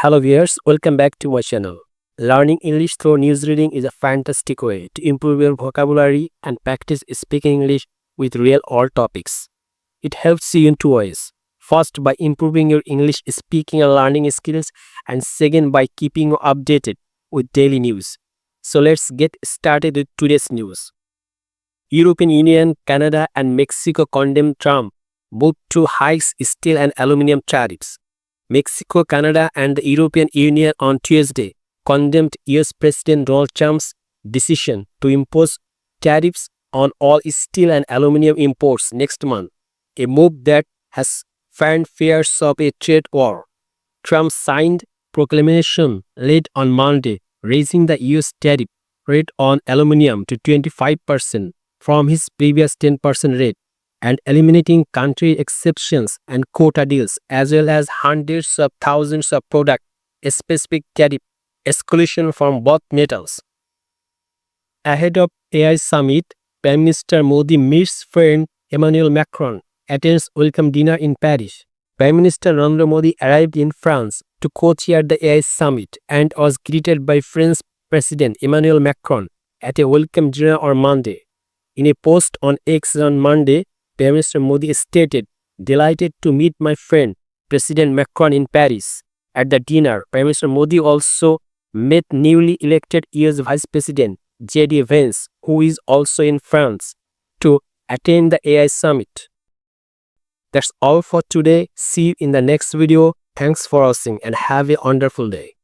Hello viewers, welcome back to my channel. Learning English through news reading is a fantastic way to improve your vocabulary and practice speaking English with real world topics. It helps you in two ways. First, by improving your English speaking and learning skills, and second, by keeping you updated with daily news. So let's get started with today's news. European Union, Canada and Mexico condemn Trump both to hikes steel and aluminium tariffs. Mexico, Canada, and the European Union on Tuesday condemned US President Donald Trump's decision to impose tariffs on all steel and aluminum imports next month, a move that has fanned fears of a trade war. Trump signed proclamation late on Monday, raising the US tariff rate on aluminum to 25% from his previous 10% rate, and eliminating country exceptions and quota deals, as well as hundreds of thousands of product-specific tariff escalation from both metals. Ahead of AI summit, Prime Minister Modi meets friend Emmanuel Macron, attends welcome dinner in Paris. Prime Minister Narendra Modi arrived in France to co-chair the AI summit and was greeted by French President Emmanuel Macron at a welcome dinner on Monday. In a post on X on Monday, Prime Minister Modi stated, "Delighted to meet my friend President Macron in Paris." At the dinner, Prime Minister Modi also met newly elected US Vice President J.D. Vance, who is also in France, to attend the AI summit. That's all for today. See you in the next video. Thanks for watching and have a wonderful day.